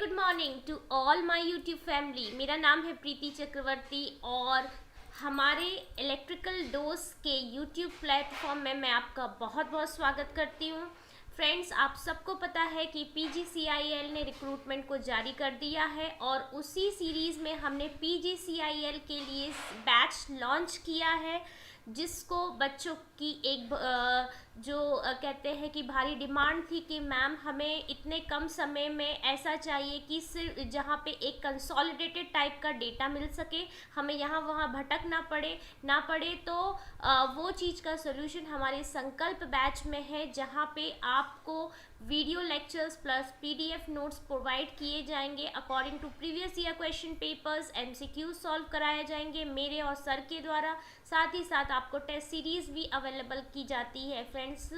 Good morning to all my YouTube family. मेरा नाम है प्रीति चक्रवर्ती और हमारे इलेक्ट्रिकल डोज के यूट्यूब प्लेटफॉर्म में मैं आपका बहुत बहुत स्वागत करती हूँ। फ्रेंड्स, आप सबको पता है कि PGCIL ने रिक्रूटमेंट को जारी कर दिया है और उसी सीरीज़ में हमने PGCIL के लिए बैच लॉन्च किया है, जिसको बच्चों की एक कहते हैं कि भारी डिमांड थी कि मैम हमें इतने कम समय में ऐसा चाहिए कि सिर्फ जहाँ पे एक कंसोलिडेटेड टाइप का डेटा मिल सके, हमें यहाँ वहाँ भटक ना पड़े। तो वो चीज़ का सोल्यूशन हमारे संकल्प बैच में है, जहाँ पे आपको video lectures plus PDF notes provide किए जाएंगे according to previous year question papers. MCQ solve कराए जाएंगे मेरे और सर के द्वारा। साथ ही साथ आपको टेस्ट सीरीज़ भी अवेलेबल की जाती है। फ्रेंड्स,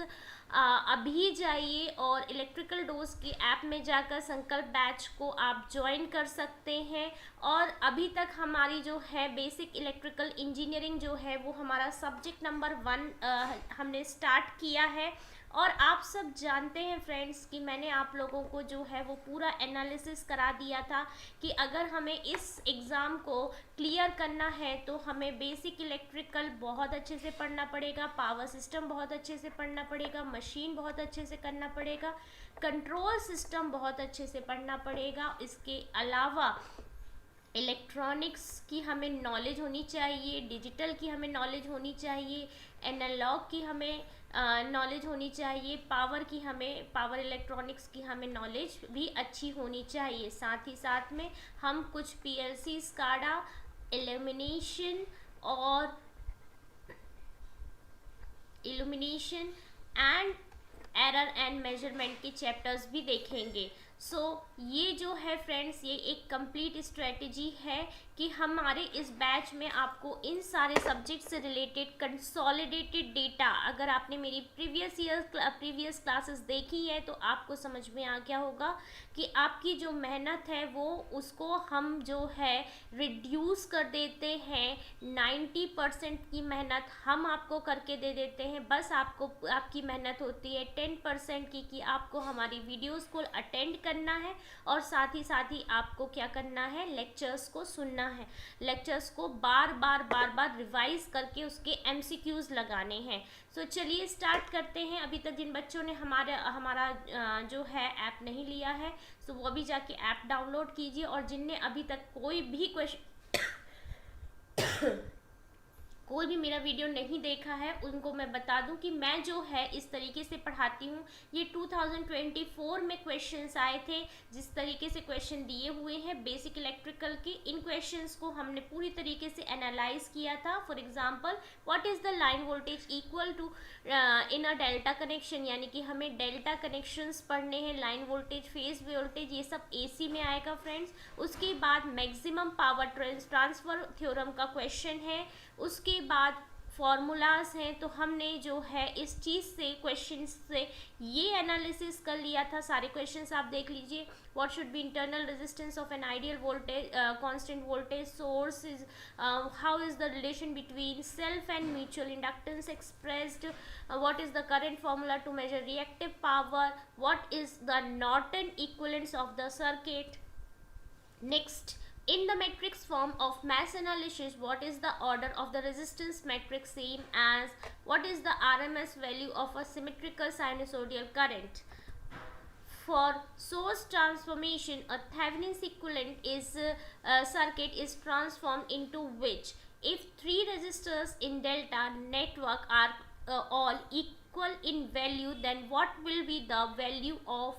अभी जाइए और इलेक्ट्रिकल डोज की ऐप में जाकर संकल्प बैच को आप ज्वाइन कर सकते हैं। और अभी तक हमारी जो है बेसिक इलेक्ट्रिकल इंजीनियरिंग जो है वो हमारा सब्जेक्ट नंबर 1 हमने स्टार्ट किया है। और आप सब जानते हैं फ्रेंड्स कि मैंने आप लोगों को जो है वो पूरा एनालिसिस करा दिया था कि अगर हमें इस एग्ज़ाम को क्लियर करना है तो हमें बेसिक इलेक्ट्रिकल बहुत अच्छे से पढ़ना पड़ेगा, पावर सिस्टम बहुत अच्छे से पढ़ना पड़ेगा, मशीन बहुत अच्छे से करना पड़ेगा, कंट्रोल सिस्टम बहुत अच्छे से पढ़ना पड़ेगा। इसके अलावा इलेक्ट्रॉनिक्स की हमें नॉलेज होनी चाहिए, डिजिटल की हमें नॉलेज होनी चाहिए, एनालॉग की हमें नॉलेज होनी चाहिए, पावर इलेक्ट्रॉनिक्स की हमें नॉलेज भी अच्छी होनी चाहिए। साथ ही साथ में हम कुछ PLC, SCADA, illumination and error and measurement के चैप्टर्स भी देखेंगे। ये जो है फ्रेंड्स, ये एक कंप्लीट स्ट्रेटजी है कि हमारे इस बैच में आपको इन सारे सब्जेक्ट से रिलेटेड कंसोलिडेटेड डेटा, अगर आपने मेरी प्रीवियस क्लासेस देखी है तो आपको समझ में आ गया होगा कि आपकी जो मेहनत है वो उसको हम जो है रिड्यूस कर देते हैं। 90% की मेहनत हम आपको करके दे देते हैं। बस आपकी मेहनत होती है 10% की कि आपको हमारी वीडियोस को अटेंड करना है और साथ ही आपको क्या करना है, लेक्चर्स को सुनना है, लेक्चर्स को बार बार रिवाइज करके उसके MCQs लगाने हैं। चलिए स्टार्ट करते हैं। अभी तक जिन बच्चों ने हमारा जो है ऐप नहीं लिया है वो अभी जाके ऐप डाउनलोड कीजिए। और जिनने अभी तक कोई भी मेरा वीडियो नहीं देखा है उनको मैं बता दूं कि मैं जो है इस तरीके से पढ़ाती हूँ। ये 2024 में क्वेश्चंस आए थे, जिस तरीके से क्वेश्चन दिए हुए हैं बेसिक इलेक्ट्रिकल के, इन क्वेश्चंस को हमने पूरी तरीके से एनालाइज किया था। For example, what is the line voltage equal to in a delta connection, यानी कि हमें डेल्टा कनेक्शंस पढ़ने हैं, लाइन वोल्टेज, फेज वोल्टेज, ये सब AC में आएगा फ्रेंड्स। उसके बाद मैक्सिमम पावर ट्रांसफर थ्योरम का क्वेश्चन है। उसके बाद फॉर्मूलाज हैं। तो हमने जो है इस चीज़ से क्वेश्चन से ये एनालिसिस कर लिया था। सारे क्वेश्चंस आप देख लीजिए। What should be internal resistance of an ideal voltage constant voltage source is, how is the relation between self and mutual inductance expressed, what is the current formula to measure reactive power, what is the Norton equivalence of the circuit. Next, in the matrix form of mass analysis, what is the order of the resistance matrix, same as what is the RMS value of a symmetrical sinusoidal current. For source transformation, a Thevenin's equivalent circuit is transformed into which, if three resistors in delta network are all equal in value, then what will be the value of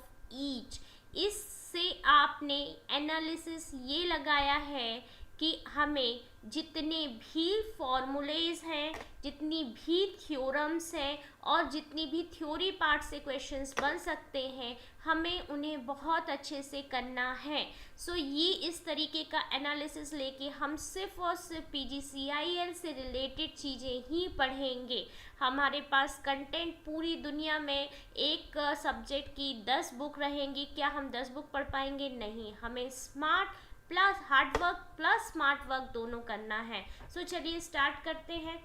each. इससे आपने analysis ये लगाया है कि हमें जितने भी formulas हैं, जितनी भी थ्योरम्स हैं और जितनी भी थ्योरी पार्ट से क्वेश्चंस बन सकते हैं, हमें उन्हें बहुत अच्छे से करना है। ये इस तरीके का एनालिसिस लेके हम सिर्फ और सिर्फ PGCIL से रिलेटेड चीज़ें ही पढ़ेंगे। हमारे पास कंटेंट पूरी दुनिया में एक सब्जेक्ट की 10 बुक रहेंगी। क्या हम 10 बुक पढ़ पाएंगे? नहीं। हमें smart plus hard work plus smart work दोनों करना है। चलिए स्टार्ट करते हैं।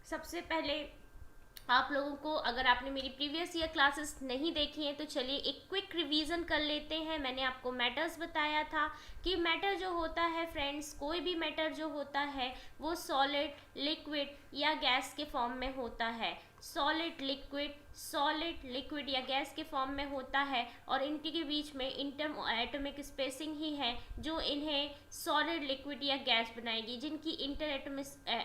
सबसे पहले आप लोगों को, अगर आपने मेरी प्रीवियस ईयर क्लासेस नहीं देखी हैं तो चलिए एक क्विक रिवीजन कर लेते हैं। मैंने आपको मैटर्स बताया था कि मैटर जो होता है फ्रेंड्स, कोई भी मैटर जो होता है वो सॉलिड, लिक्विड या गैस के फॉर्म में होता है। सॉलिड, लिक्विड या गैस के फॉर्म में होता है और इनके के बीच में इंटर एटॉमिक स्पेसिंग ही है जो इन्हें सॉलिड, लिक्विड या गैस बनाएगी। जिनकी इंटर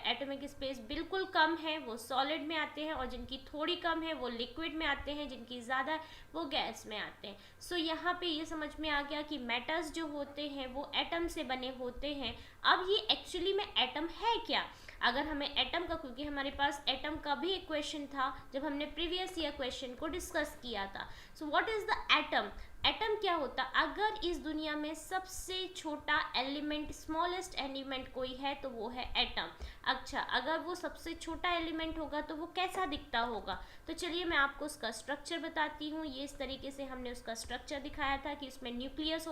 एटॉमिक स्पेस बिल्कुल कम है वो सॉलिड में आते हैं और जिनकी थोड़ी कम है वो लिक्विड में आते हैं, जिनकी ज़्यादा वो गैस में आते हैं। सो यहाँ पे ये समझ में आ गया कि मेटल्स जो होते हैं वो एटम से बने होते हैं। अब ये एक्चुअली में एटम है क्या? अगर हमें एटम का, क्योंकि हमारे पास एटम का भी एक क्वेश्चन था जब हमने प्रीवियस ईयर क्वेश्चन को डिस्कस किया था। So what is the atom? Atom क्या होता? अगर इस दुनिया में सबसे छोटा एलिमेंट, स्मॉलेस्ट एलिमेंट कोई है तो वो है एटम। अच्छा, अगर वो सबसे छोटा एलिमेंट होगा तो वो कैसा दिखता होगा? तो चलिए मैं आपको उसका स्ट्रक्चर बताती हूँ। ये इस तरीके से हमने उसका स्ट्रक्चर दिखाया था कि उसमें न्यूक्लियस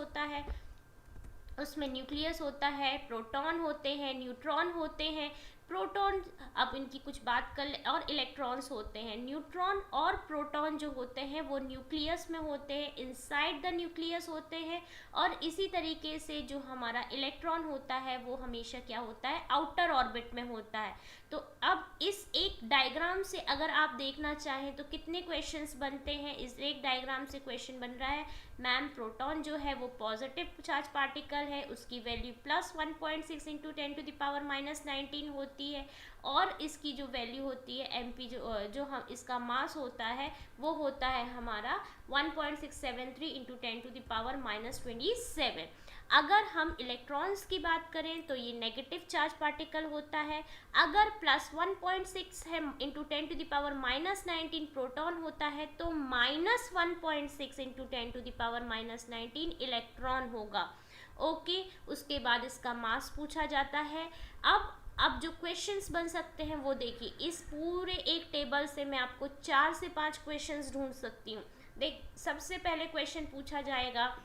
होता है, प्रोटॉन होते हैं, न्यूट्रॉन होते हैं। प्रोटॉन, अब इनकी कुछ बात कर ले, और इलेक्ट्रॉन्स होते हैं। न्यूट्रॉन और प्रोटॉन जो होते हैं वो न्यूक्लियस में होते हैं, इनसाइड द न्यूक्लियस होते हैं। और इसी तरीके से जो हमारा इलेक्ट्रॉन होता है वो हमेशा क्या होता है? आउटर ऑर्बिट में होता है। तो अब इस एक डायग्राम से अगर आप देखना चाहें तो कितने क्वेश्चंस बनते हैं? इस एक डायग्राम से क्वेश्चन बन रहा है, मैम प्रोटॉन जो है वो पॉजिटिव चार्ज पार्टिकल है, उसकी वैल्यू +1.6 इंटू 10⁻⁻19 होती है और इसकी जो वैल्यू होती है mp, जो हम इसका मास होता है वो होता है हमारा 1.673 इंटू 10⁻⁻27। अगर हम इलेक्ट्रॉन्स की बात करें तो ये नेगेटिव चार्ज पार्टिकल होता है। अगर +1.6 है इंटू 10⁻⁻19 प्रोटॉन होता है तो -1.6 इंटू 10⁻⁻19 इलेक्ट्रॉन होगा। ओके, उसके बाद इसका मास पूछा जाता है। अब जो क्वेश्चंस बन सकते हैं वो देखिए, इस पूरे एक टेबल से मैं आपको 4 से 5 क्वेश्चंस ढूंढ सकती हूँ। देख, सबसे पहले क्वेश्चन पूछा जाएगा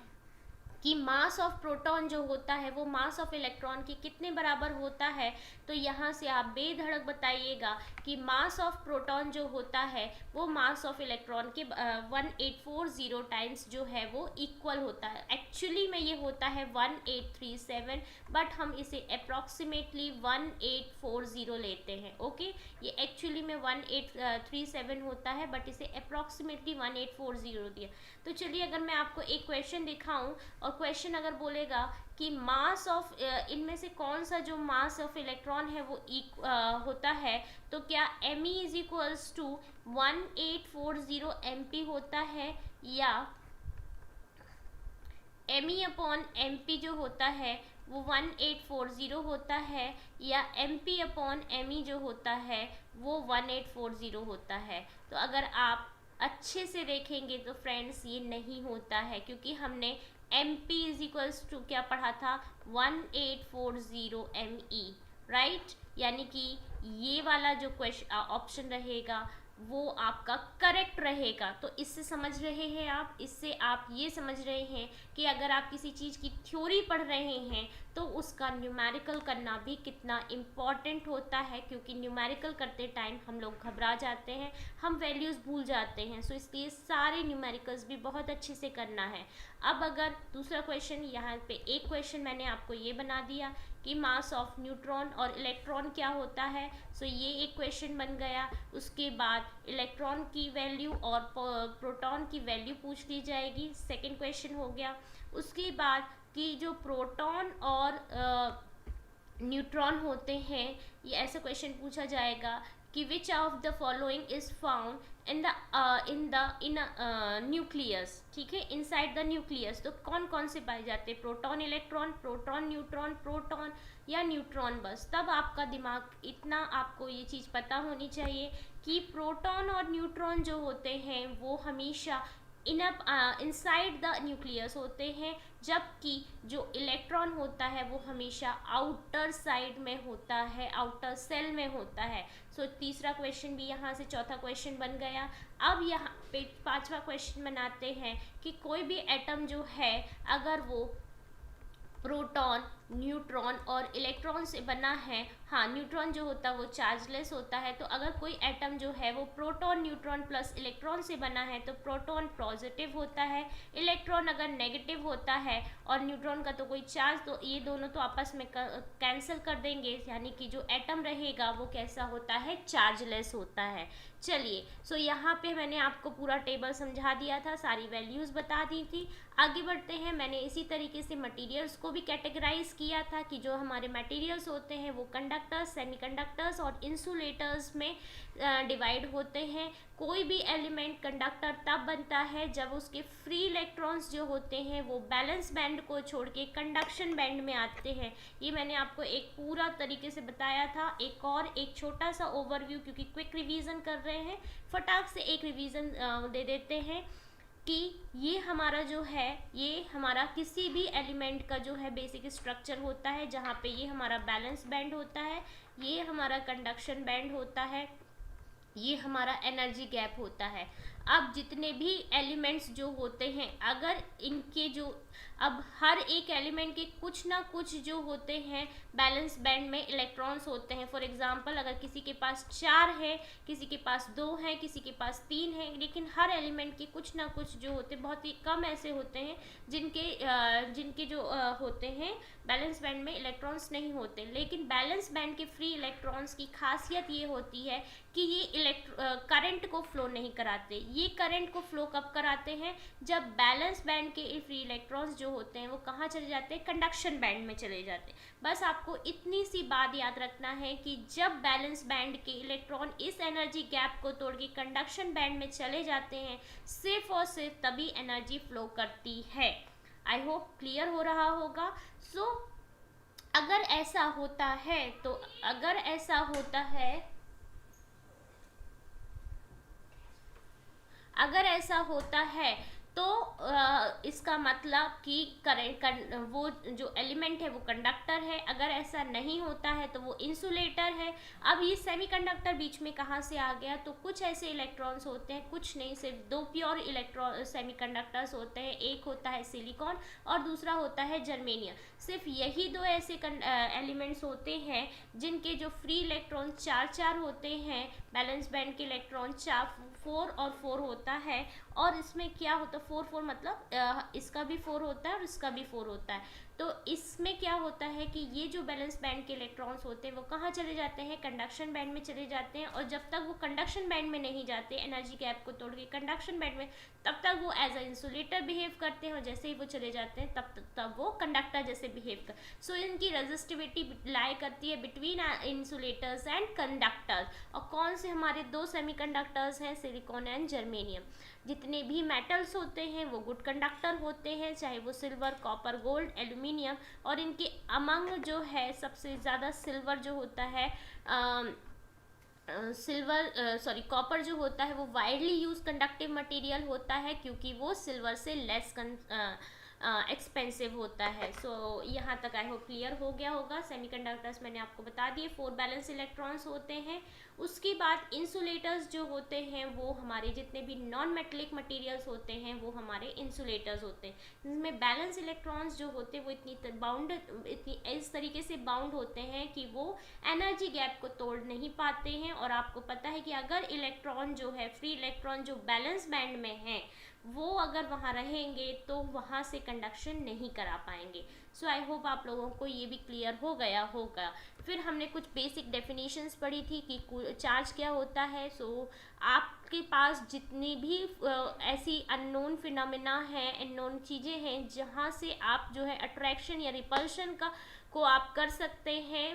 कि मास ऑफ प्रोटॉन जो होता है वो मास ऑफ इलेक्ट्रॉन के कितने बराबर होता है। तो यहाँ से आप बेधड़क बताइएगा कि मास ऑफ प्रोटॉन जो होता है वो मास ऑफ इलेक्ट्रॉन के 1840 टाइम्स जो है वो इक्वल होता है। एक्चुअली में ये होता है 1837, बट हम इसे अप्रॉक्सीमेटली 1840 लेते हैं। ओके, ये एक्चुअली में 1837 होता है बट इसे अप्रॉक्सीमेटली 1840 दिया। तो चलिए अगर मैं आपको एक क्वेश्चन दिखाऊं और क्वेश्चन अगर बोलेगा कि मास ऑफ, इनमें से कौन सा जो मास ऑफ इलेक्ट्रॉन है वो होता है, तो क्या Me is equals to 1840 MP होता है, या Me अपॉन MP जो होता है वो 1840 होता है, या MP अपॉन Me जो होता है वो 1840 होता है? तो अगर आप अच्छे से देखेंगे तो फ्रेंड्स ये नहीं होता है, क्योंकि हमने MP इज इक्वल्स टू क्या पढ़ा था? 1840 Me, राइट? यानी कि ये वाला जो क्वेश्चन ऑप्शन रहेगा वो आपका करेक्ट रहेगा। तो इससे समझ रहे हैं आप, इससे आप ये समझ रहे हैं कि अगर आप किसी चीज़ की थ्योरी पढ़ रहे हैं तो उसका न्यूमेरिकल करना भी कितना इम्पॉर्टेंट होता है, क्योंकि न्यूमेरिकल करते टाइम हम लोग घबरा जाते हैं, हम वैल्यूज़ भूल जाते हैं। सो इसलिए सारे न्यूमेरिकल्स भी बहुत अच्छे से करना है। अब अगर दूसरा क्वेश्चन, यहाँ पे एक क्वेश्चन मैंने आपको ये बना दिया कि मास ऑफ न्यूट्रॉन और इलेक्ट्रॉन क्या होता है। सो ये एक क्वेश्चन बन गया। उसके बाद इलेक्ट्रॉन की वैल्यू और प्रोटॉन की वैल्यू पूछ ली जाएगी, सेकंड क्वेश्चन हो गया। उसके बाद कि जो प्रोटॉन और न्यूट्रॉन होते हैं, ये ऐसा क्वेश्चन पूछा जाएगा कि which of the following is found in nucleus. ठीक है, इनसाइड द न्यूक्लियस। तो कौन कौन से पाए जाते हैं? Proton electron, proton neutron, proton या न्यूट्रॉन बस। तब आपका दिमाग, इतना आपको ये चीज़ पता होनी चाहिए कि प्रोटॉन और न्यूट्रॉन जो होते हैं वो हमेशा इनसाइड द न्यूक्लियस होते हैं, जबकि जो इलेक्ट्रॉन होता है वो हमेशा आउटर साइड में होता है, आउटर सेल में होता है। सो तीसरा क्वेश्चन भी यहाँ से चौथा क्वेश्चन बन गया। अब यहाँ पे पांचवा क्वेश्चन बनाते हैं कि कोई भी एटम जो है अगर वो प्रोटॉन न्यूट्रॉन और इलेक्ट्रॉन से बना है। हाँ, न्यूट्रॉन जो होता है वो चार्जलेस होता है, तो अगर कोई एटम जो है वो प्रोटॉन न्यूट्रॉन प्लस इलेक्ट्रॉन से बना है तो प्रोटॉन पॉजिटिव होता है, इलेक्ट्रॉन अगर नेगेटिव होता है और न्यूट्रॉन का तो कोई चार्ज, तो ये दोनों तो आपस में कैंसिल कर देंगे, यानी कि जो एटम रहेगा वो कैसा होता है, चार्जलेस होता है। चलिए, सो यहाँ पे मैंने आपको पूरा टेबल समझा दिया था, सारी वैल्यूज़ बता दी थी। आगे बढ़ते हैं। मैंने इसी तरीके से मटेरियल्स को भी कैटेगराइज किया था कि जो हमारे मटेरियल्स होते हैं वो कंडक्टर्स, सेमीकंडक्टर्स और इंसुलेटर्स में डिवाइड होते हैं। कोई भी एलिमेंट कंडक्टर तब बनता है जब उसके फ्री इलेक्ट्रॉन्स जो होते हैं वो बैलेंस बैंड को छोड़ के कंडक्शन बैंड में आते हैं। ये मैंने आपको एक पूरा तरीके से बताया था। एक छोटा सा ओवरव्यू, क्योंकि क्विक रिवीजन कर रहे हैं, फटाक से एक रिवीजन दे देते हैं कि ये हमारा जो है, ये हमारा किसी भी एलिमेंट का जो है बेसिक स्ट्रक्चर होता है, जहाँ पे ये हमारा बैलेंस बैंड होता है, ये हमारा कंडक्शन बैंड होता है, ये हमारा एनर्जी गैप होता है। अब जितने भी एलिमेंट्स जो होते हैं, अगर इनके जो, अब हर एक एलिमेंट के कुछ ना कुछ जो होते हैं बैलेंस बैंड में इलेक्ट्रॉन्स होते हैं। फॉर एग्जांपल, अगर किसी के पास 4 है, किसी के पास 2 है, किसी के पास 3 है, लेकिन हर एलिमेंट के कुछ ना कुछ जो होते हैं, बहुत ही कम ऐसे होते हैं जिनके जो होते हैं बैलेंस बैंड में इलेक्ट्रॉन्स नहीं होते। लेकिन बैलेंस बैंड के फ्री इलेक्ट्रॉन्स की खासियत ये होती है कि ये करंट को फ्लो नहीं कराते। ये करंट को फ्लो कब कराते हैं, जब बैलेंस बैंड के फ्री इलेक्ट्रॉन्स जो होते हैं वो कहाँ चले जाते हैं, कंडक्शन बैंड में चले जाते हैं। बस आपको इतनी सी बात याद रखना है कि जब बैलेंस बैंड के इलेक्ट्रॉन इस एनर्जी गैप को तोड़ के कंडक्शन बैंड में चले जाते हैं, सिर्फ और सिर्फ तभी एनर्जी फ्लो करती है। आई होप क्लियर हो रहा होगा। सो अगर ऐसा होता है तो अगर ऐसा होता है तो इसका मतलब कि करंट वो जो एलिमेंट है वो कंडक्टर है। अगर ऐसा नहीं होता है तो वो इंसुलेटर है। अब ये सेमीकंडक्टर बीच में कहाँ से आ गया, तो कुछ ऐसे इलेक्ट्रॉन्स होते हैं, कुछ नहीं, सिर्फ 2 प्योर इलेक्ट्रॉन सेमीकंडक्टर्स होते हैं। एक होता है सिलिकॉन और दूसरा होता है जर्मेनियम। सिर्फ यही 2 ऐसे एलिमेंट्स होते हैं जिनके जो फ्री इलेक्ट्रॉन 4 होते हैं। बैलेंस बैंड के इलेक्ट्रॉन 4 और 4 होता है। और इसमें क्या होता है, 4 मतलब इसका भी 4 होता है और इसका भी 4 होता है। तो इसमें क्या होता है कि ये जो बैलेंस बैंड के इलेक्ट्रॉन्स होते हैं वो कहाँ चले जाते हैं, कंडक्शन बैंड में चले जाते हैं। और जब तक वो कंडक्शन बैंड में नहीं जाते, एनर्जी गैप को तोड़ के कंडक्शन बैंड में, तब तक वो एज अ इंसुलेटर बिहेव करते हैं। और जैसे ही वो चले जाते हैं तब वो कंडक्टर जैसे बिहेव कर। सो इनकी रेजिस्टिविटी लाई करती है बिटवीन इंसुलेटर्स एंड कंडक्टर्स। और कौन से हमारे 2 सेमीकंडक्टर्स हैं, सिलिकॉन एंड जर्मेनियम। जितने भी मेटल्स होते हैं वो गुड कंडक्टर होते हैं, चाहे वो सिल्वर, कॉपर, गोल्ड, एल्यूमिनियम। और इनके अमंग जो है सबसे ज़्यादा सिल्वर जो होता है, कॉपर जो होता है वो वाइडली यूज कंडक्टिव मटेरियल होता है, क्योंकि वो सिल्वर से लेस एक्सपेंसिव होता है। सो यहाँ तक आई होप क्लियर हो गया होगा। सेमीकंडक्टर्स मैंने आपको बता दिए, 4 बैलेंस इलेक्ट्रॉन्स होते हैं। उसके बाद इंसुलेटर्स जो होते हैं वो हमारे जितने भी नॉन मेटेलिक मटेरियल्स होते हैं वो हमारे इंसुलेटर्स होते हैं, जिसमें बैलेंस इलेक्ट्रॉन्स जो होते हैं वो इतनी इस तरीके से बाउंड होते हैं कि वो एनर्जी गैप को तोड़ नहीं पाते हैं। और आपको पता है कि अगर इलेक्ट्रॉन जो है, फ्री इलेक्ट्रॉन जो बैलेंस बैंड में है, वो अगर वहाँ रहेंगे तो वहाँ से कंडक्शन नहीं करा पाएंगे। सो आई होप आप लोगों को ये भी क्लियर हो गया होगा। फिर हमने कुछ बेसिक डेफिनेशंस पढ़ी थी कि चार्ज क्या होता है। सो आपके पास जितनी भी ऐसी अननोन फिनोमेना हैं, अननोन चीज़ें हैं, जहाँ से आप जो है अट्रैक्शन या रिपल्शन को आप कर सकते हैं,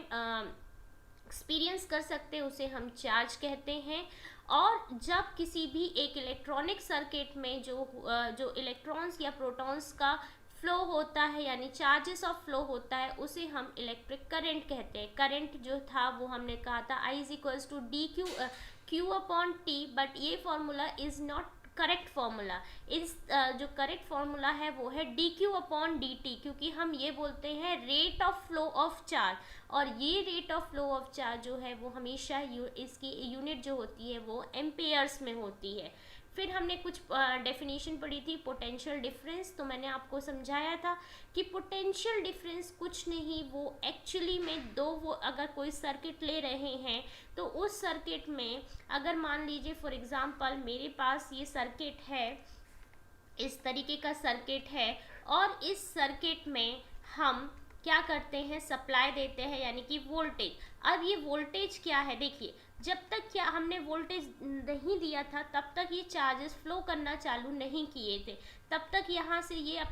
एक्सपीरियंस कर सकते हैं, उसे हम चार्ज कहते हैं। और जब किसी भी एक इलेक्ट्रॉनिक सर्किट में जो इलेक्ट्रॉन्स या प्रोटॉन्स का फ्लो होता है, यानी चार्जेस ऑफ फ्लो होता है, उसे हम इलेक्ट्रिक करंट कहते हैं। करंट जो था वो हमने कहा था I = dq q/t, बट ये formula is not correct formula. इस जो करेक्ट फॉर्मूला है वो है dq/dt, क्योंकि हम ये बोलते हैं rate of flow of charge. और ये rate of flow of charge जो है वो हमेशा इसकी यूनिट जो होती है वो एम्पेयर्स में होती है। फिर हमने कुछ डेफिनेशन पढ़ी थी पोटेंशियल डिफरेंस। तो मैंने आपको समझाया था कि पोटेंशियल डिफरेंस कुछ नहीं, वो एक्चुअली में वो अगर कोई सर्किट ले रहे हैं तो उस सर्किट में अगर मान लीजिए फॉर एग्जांपल मेरे पास ये सर्किट है, इस तरीके का सर्किट है, और इस सर्किट में हम क्या करते हैं, सप्लाई देते हैं यानी कि वोल्टेज। अब ये वोल्टेज क्या है, देखिए जब तक क्या हमने वोल्टेज नहीं दिया था तब तक ये चार्जेस फ्लो करना चालू नहीं किए थे, तब तक यहाँ से ये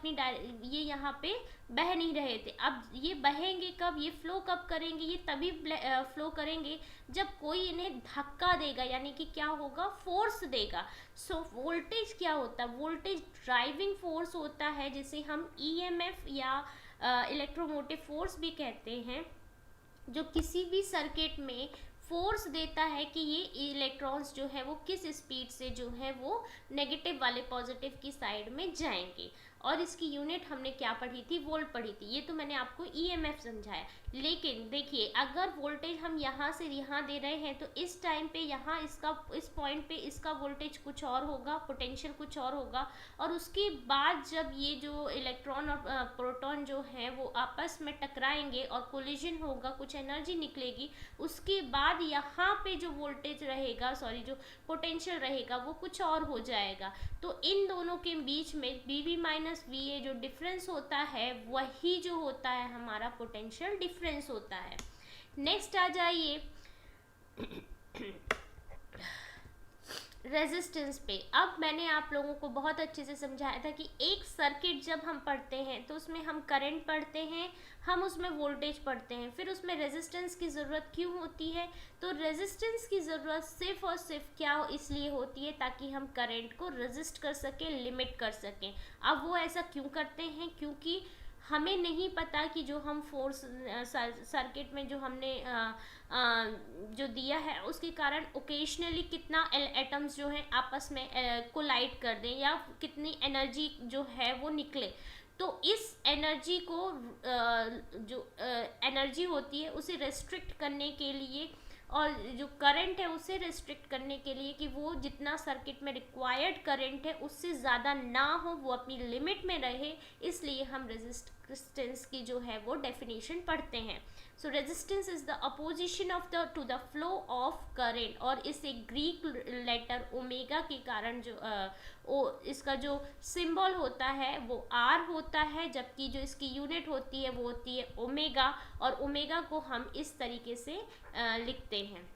ये यहाँ पे बह नहीं रहे थे। अब ये बहेंगे कब, ये फ्लो कब करेंगे, ये तभी फ्लो करेंगे जब कोई इन्हें धक्का देगा, यानी कि क्या होगा, फोर्स देगा। सो वोल्टेज क्या होता है, वोल्टेज ड्राइविंग फोर्स होता है, जिसे हम ईएमएफ या इलेक्ट्रोमोटिव फोर्स भी कहते हैं, जो किसी भी सर्किट में फोर्स देता है कि ये इलेक्ट्रॉन्स जो है वो किस स्पीड से जो है वो नेगेटिव वाले पॉजिटिव की साइड में जाएंगे। और इसकी यूनिट हमने क्या पढ़ी थी, वोल्ट पढ़ी थी। ये तो मैंने आपको ईएमएफ समझाया। लेकिन देखिए अगर वोल्टेज हम यहाँ से यहाँ दे रहे हैं तो इस टाइम पे यहाँ इसका, इस पॉइंट पे इसका वोल्टेज कुछ और होगा, पोटेंशियल कुछ और होगा, और उसके बाद जब ये जो इलेक्ट्रॉन और प्रोटॉन जो है वो आपस में टकराएंगे और कोलिजन होगा, कुछ एनर्जी निकलेगी, उसके बाद यहाँ पे जो वोल्टेज रहेगा, सॉरी जो पोटेंशियल रहेगा वो कुछ और हो जाएगा। तो इन दोनों के बीच में वी माइनस वी ए जो डिफरेंस होता है वही जो होता है हमारा पोटेंशियल डिफरेंस होता है। नेक्स्ट आ जाइए रेजिस्टेंस पे। अब मैंने आप लोगों को बहुत अच्छे से समझाया था कि एक सर्किट जब हम पढ़ते हैं तो उसमें हम करंट पढ़ते हैं, हम उसमें वोल्टेज पढ़ते हैं, फिर उसमें रेजिस्टेंस की ज़रूरत क्यों होती है, तो रेजिस्टेंस की ज़रूरत सिर्फ और सिर्फ क्या इसलिए होती है ताकि हम करंट को रेजिस्ट कर सकें, लिमिट कर सकें। अब वो ऐसा क्यों करते हैं, क्योंकि हमें नहीं पता कि जो हम फोर्स सर्किट में जो हमने जो दिया है उसके कारण ओकेजनली कितना एटम्स जो हैं आपस में कोलाइड कर दें या कितनी एनर्जी जो है वो निकले। तो इस एनर्जी को जो एनर्जी होती है उसे रेस्ट्रिक्ट करने के लिए और जो करंट है उसे रेस्ट्रिक्ट करने के लिए कि वो जितना सर्किट में रिक्वायर्ड करंट है उससे ज़्यादा ना हो, वो अपनी लिमिट में रहे, इसलिए हम रेजिस्टेंस की जो है वो डेफिनेशन पढ़ते हैं। सो resistance is the opposition of the two the flow of current, और इसे ग्रीक लेटर ओमेगा के कारण जो इसका जो सिंबल होता है वो आर होता है, जबकि जो इसकी यूनिट होती है वो होती है ओमेगा, और ओमेगा को हम इस तरीके से लिखते हैं।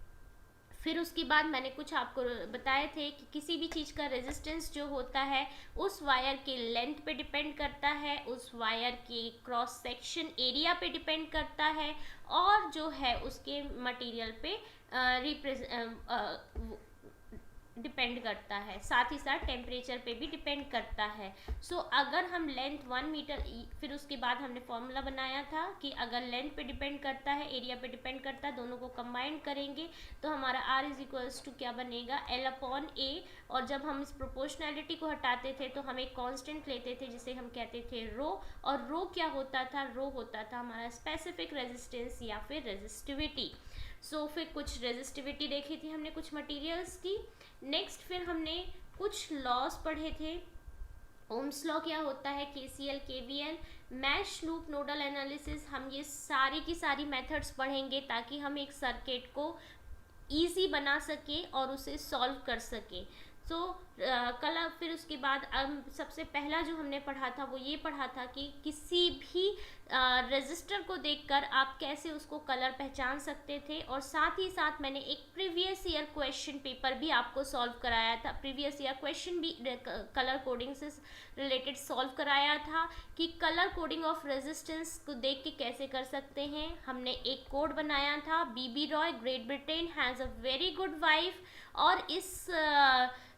फिर उसके बाद मैंने कुछ आपको बताए थे कि किसी भी चीज़ का रेजिस्टेंस जो होता है उस वायर के लेंथ पे डिपेंड करता है, उस वायर के क्रॉस सेक्शन एरिया पे डिपेंड करता है, और जो है उसके मटेरियल पे डिपेंड करता है, साथ ही साथ टेम्परेचर पे भी डिपेंड करता है। सो अगर हम लेंथ 1 मीटर, फिर उसके बाद हमने फॉर्मूला बनाया था कि अगर लेंथ पे डिपेंड करता है, एरिया पे डिपेंड करता है, दोनों को कंबाइन करेंगे तो हमारा R इज इक्वल्स टू क्या बनेगा, L/A। और जब हम इस प्रोपोर्शनैलिटी को हटाते थे तो हम एक कांस्टेंट लेते थे जिसे हम कहते थे रो, और रो क्या होता था, रो होता था हमारा स्पेसिफिक रेजिस्टेंस या फिर रेजिस्टिविटी। सो फिर कुछ रेजिस्टिविटी देखी थी हमने कुछ मटेरियल्स की। नेक्स्ट फिर हमने कुछ लॉस पढ़े थे। ओम्स लॉ क्या होता है, KCL, KVL, mesh loop, nodal analysis, हम ये सारी की सारी मेथड्स पढ़ेंगे ताकि हम एक सर्किट को ईजी बना सके और उसे सॉल्व कर सके। सो कल फिर उसके बाद सबसे पहला जो हमने पढ़ा था वो ये पढ़ा था कि किसी भी रजिस्टर को देखकर आप कैसे उसको कलर पहचान सकते थे, और साथ ही साथ मैंने एक प्रीवियस ईयर क्वेश्चन पेपर भी आपको सॉल्व कराया था, प्रीवियस ईयर क्वेश्चन भी कलर कोडिंग से रिलेटेड सॉल्व कराया था कि कलर कोडिंग ऑफ रेजिस्टेंस को देख के कैसे कर सकते हैं। हमने एक कोड बनाया था, BB ROY, Great Britain, has a very good wife, और इस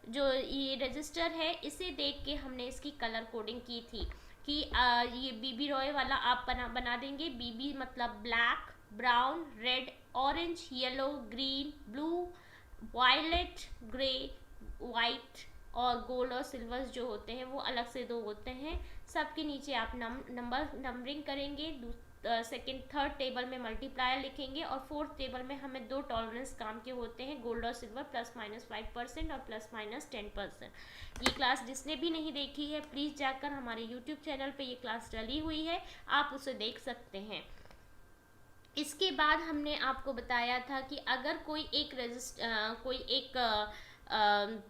जो ये रजिस्टर है इसे देख के हमने इसकी कलर कोडिंग की थी कि ये बीबी रॉय वाला आप बना देंगे। बीबी मतलब black, brown, red, orange, yellow, green, blue, violet, grey, white, और गोल्ड और सिल्वर जो होते हैं वो अलग से दो होते हैं। सबके नीचे आप नंबरिंग करेंगे, सेकंड थर्ड टेबल में मल्टीप्लायर लिखेंगे और फोर्थ टेबल में हमें दो टॉलरेंस काम के होते हैं, गोल्ड और सिल्वर, +-5% और +-10%। ये क्लास जिसने भी नहीं देखी है प्लीज़ जाकर हमारे यूट्यूब चैनल पे ये क्लास डली हुई है, आप उसे देख सकते हैं। इसके बाद हमने आपको बताया था कि अगर कोई एक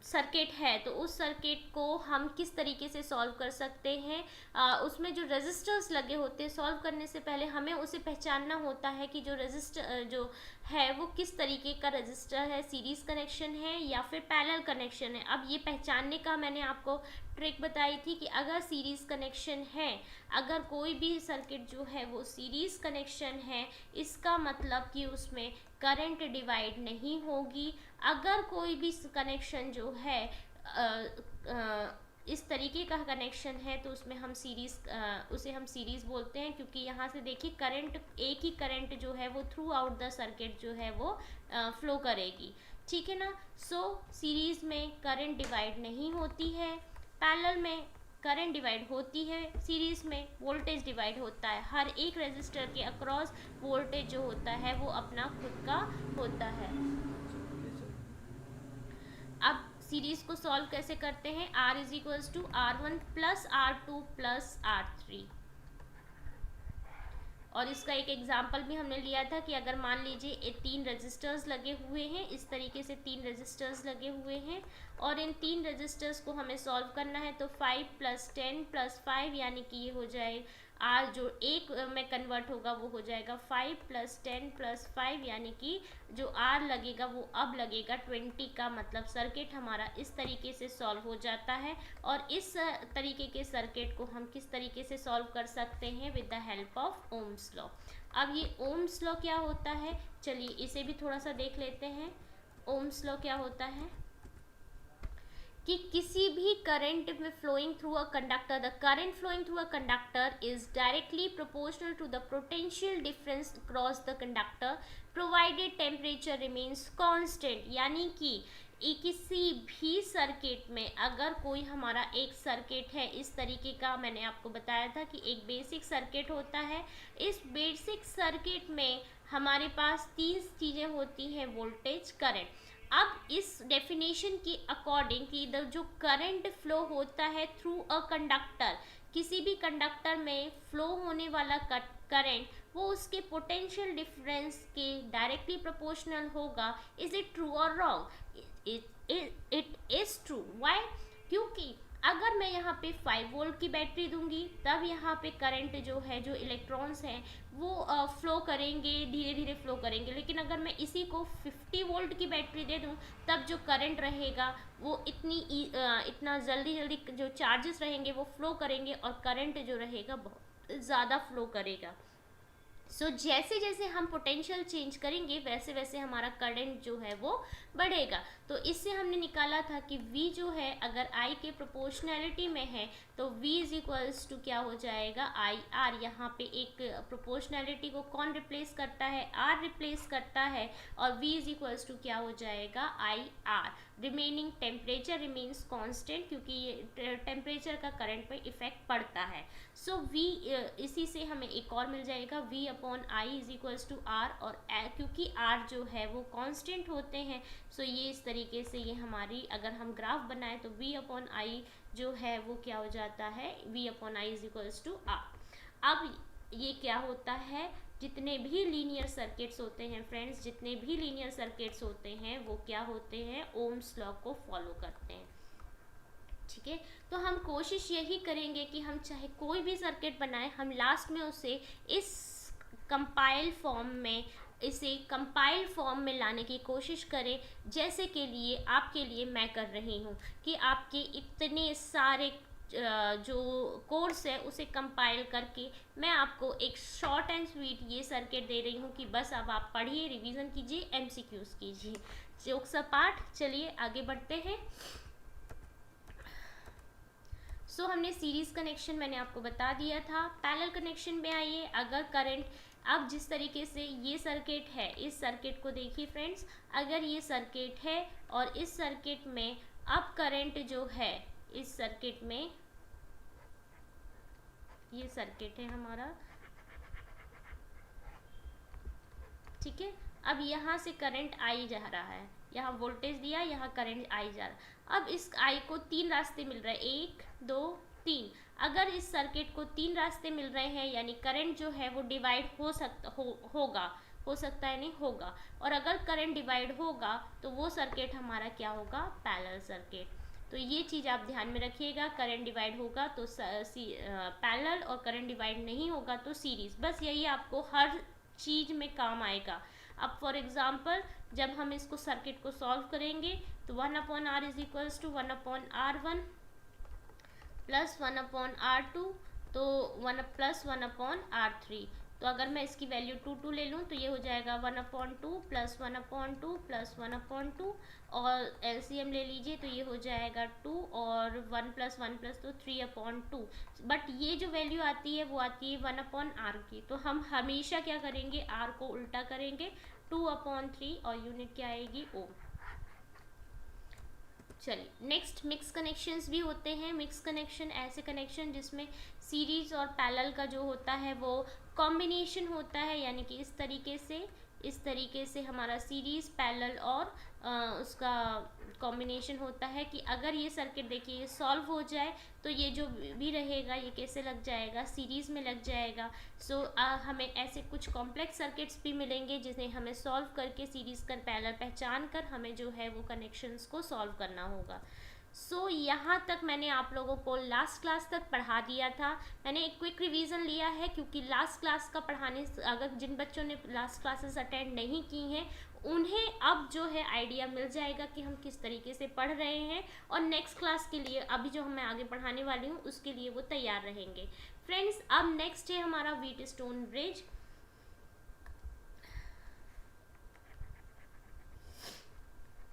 सर्किट है तो उस सर्किट को हम किस तरीके से सॉल्व कर सकते हैं। उसमें जो रेजिस्टर्स लगे होते हैं, सॉल्व करने से पहले हमें उसे पहचानना होता है कि जो रेजिस्टर जो है वो किस तरीके का रेजिस्टर है, सीरीज कनेक्शन है या फिर पैरेलल कनेक्शन है। अब ये पहचानने का मैंने आपको ट्रिक बताई थी कि अगर सीरीज कनेक्शन है, अगर कोई भी सर्किट जो है वो सीरीज कनेक्शन है, इसका मतलब कि उसमें करंट डिवाइड नहीं होगी। अगर कोई भी कनेक्शन जो है इस तरीके का कनेक्शन है तो उसमें हम उसे हम सीरीज़ बोलते हैं, क्योंकि यहाँ से देखिए करंट, एक ही करंट जो है वो थ्रू आउट द सर्किट जो है वो फ्लो करेगी, ठीक है ना। सो सीरीज़ में करंट डिवाइड नहीं होती है, पैरेलल में करंट डिवाइड होती है, सीरीज़ में वोल्टेज डिवाइड होता है। हर एक रेजिस्टर के अक्रॉस वोल्टेज जो होता है वो अपना खुद का होता है। अब सीरीज को सॉल्व कैसे करते हैं, R=R1 + R2 + R3। और इसका एक एग्जाम्पल भी हमने लिया था कि अगर मान लीजिए 3 रजिस्टर्स लगे हुए हैं, इस तरीके से 3 रजिस्टर्स लगे हुए हैं और इन 3 रजिस्टर्स को हमें सॉल्व करना है, तो 5 + 10 + 5 यानी कि ये हो जाए R जो एक में कन्वर्ट होगा वो हो जाएगा 5 + 10 + 5 यानी कि जो R लगेगा वो अब लगेगा 20 का, मतलब सर्किट हमारा इस तरीके से सॉल्व हो जाता है। और इस तरीके के सर्किट को हम किस तरीके से सॉल्व कर सकते हैं, with the help of Ohm's law. अब ये ओम्स लॉ क्या होता है, चलिए इसे भी थोड़ा सा देख लेते हैं। ओम्स लॉ क्या होता है कि किसी भी करंट में flowing through a conductor, the current flowing through a conductor is directly proportional to the potential difference across the conductor provided temperature remains constant. यानी कि किसी भी सर्किट में अगर कोई हमारा एक सर्किट है इस तरीके का, मैंने आपको बताया था कि एक बेसिक सर्किट होता है, इस बेसिक सर्किट में हमारे पास 3 चीज़ें होती हैं, वोल्टेज, करंट। अब इस डेफिनेशन के अकॉर्डिंग कि जो करंट फ्लो होता है थ्रू अ कंडक्टर, किसी भी कंडक्टर में फ्लो होने वाला करंट वो उसके पोटेंशियल डिफरेंस के डायरेक्टली प्रोपोर्शनल होगा। इज इट ट्रू और wrong? It is true. Why? क्योंकि अगर मैं यहाँ पे 5 वोल्ट की बैटरी दूंगी तब यहाँ पे करंट जो है, जो इलेक्ट्रॉन्स हैं वो फ्लो करेंगे, धीरे धीरे फ्लो करेंगे। लेकिन अगर मैं इसी को 50 वोल्ट की बैटरी दे दूँ तब जो करंट रहेगा वो इतना जल्दी जो चार्जेस रहेंगे वो फ्लो करेंगे और करंट जो रहेगा बहुत ज़्यादा फ्लो करेगा। सो जैसे जैसे हम पोटेंशियल चेंज करेंगे वैसे वैसे हमारा करंट जो है वो बढ़ेगा। तो इससे हमने निकाला था कि V जो है अगर I के प्रोपोर्शनैलिटी में है तो V = क्या हो जाएगा, IR। यहाँ पे एक प्रोपोर्शनैलिटी को कौन रिप्लेस करता है, R रिप्लेस करता है, और V = क्या हो जाएगा, IR। Remaining temperature remains constant, क्योंकि ये टेम्परेचर का करंट पे इफेक्ट पड़ता है। सो V इसी से हमें एक और मिल जाएगा, V/I = R। और क्योंकि R जो है वो कांस्टेंट होते हैं, सो ये इस तरीके से ये हमारी अगर हम ग्राफ बनाएं तो V/I जो है वो क्या हो जाता है, V/I = R। अब ये क्या होता है, जितने भी लीनियर सर्किट्स होते हैं फ्रेंड्स, जितने भी लीनियर सर्किट्स होते हैं वो क्या होते हैं, ओम्स लॉ को फॉलो करते हैं, ठीक है। तो हम कोशिश यही करेंगे कि हम चाहे कोई भी सर्किट बनाएं, हम लास्ट में उसे इस कंपाइल फॉर्म में लाने की कोशिश करें, जैसे के लिए आपके लिए मैं कर रही हूँ कि आपके इतने सारे जो कोर्स है उसे कंपाइल करके मैं आपको एक शॉर्ट एंड स्वीट ये सर्किट दे रही हूँ कि बस अब आप पढ़िए, रिवीजन कीजिए, MCQs कीजिए। जोक सपाट, चलिए आगे बढ़ते हैं। सो हमने सीरीज कनेक्शन मैंने आपको बता दिया था। पैरेलल कनेक्शन में आइए, अगर करंट, अब जिस तरीके से ये सर्किट है, इस सर्किट को देखिए फ्रेंड्स, अगर ये सर्किट है और इस सर्किट में अब करंट जो है, इस सर्किट में, ये सर्किट है हमारा, ठीक है। अब यहाँ से करंट आई जा रहा है, यहाँ वोल्टेज दिया, यहाँ करंट आई जा रहा है। अब इस आई को 3 रास्ते मिल रहे हैं, 1 2 3। अगर इस सर्किट को 3 रास्ते मिल रहे हैं यानी करंट जो है वो डिवाइड हो सकता होगा, हो सकता है नहीं होगा। और अगर करंट डिवाइड होगा तो वो सर्किट हमारा क्या होगा, पैरेलल सर्किट। तो ये चीज़ आप ध्यान में रखिएगा, करंट डिवाइड होगा तो पैरेलल और करंट डिवाइड नहीं होगा तो सीरीज। बस यही आपको हर चीज़ में काम आएगा। अब फॉर एग्जांपल जब हम इसको सर्किट को सॉल्व करेंगे तो 1/r is equals to 1/r1 plus 1/r2 तो 1+1/r3। तो अगर मैं इसकी वैल्यू 2 ले लूँ तो ये हो जाएगा 1/2 प्लस 1/2 प्लस 1/2 और एलसीएम ले लीजिए तो ये हो जाएगा 2 और 1 प्लस 1 प्लस तो 3/2। बट ये जो वैल्यू आती है वो आती है 1/r की। तो हम हमेशा क्या करेंगे, r को उल्टा करेंगे, 2/3 और यूनिट क्या आएगी, ओम। चलिए नेक्स्ट, मिक्स कनेक्शंस भी होते हैं। मिक्स कनेक्शन ऐसे कनेक्शन जिसमें सीरीज और पैरेलल का जो होता है वो कॉम्बिनेशन होता है, यानी कि इस तरीके से हमारा सीरीज पैरेलल और उसका कॉम्बिनेशन होता है कि अगर ये सर्किट देखिए ये सॉल्व हो जाए तो ये जो भी रहेगा ये कैसे लग जाएगा, सीरीज़ में लग जाएगा। सो हमें ऐसे कुछ कॉम्प्लेक्स सर्किट्स भी मिलेंगे जिन्हें हमें सॉल्व करके सीरीज़ कर पैरेलल पहचान कर हमें जो है वो कनेक्शंस को सॉल्व करना होगा। सो यहाँ तक मैंने आप लोगों को लास्ट क्लास तक पढ़ा दिया था। मैंने एक क्विक रिवीजन लिया है क्योंकि लास्ट क्लास का पढ़ाने, अगर जिन बच्चों ने लास्ट क्लासेस अटेंड नहीं की हैं उन्हें अब जो है आइडिया मिल जाएगा कि हम किस तरीके से पढ़ रहे हैं और नेक्स्ट क्लास के लिए अभी जो मैं आगे पढ़ाने वाली हूँ उसके लिए वो तैयार रहेंगे। फ्रेंड्स अब नेक्स्ट है हमारा व्हीटस्टोन ब्रिज।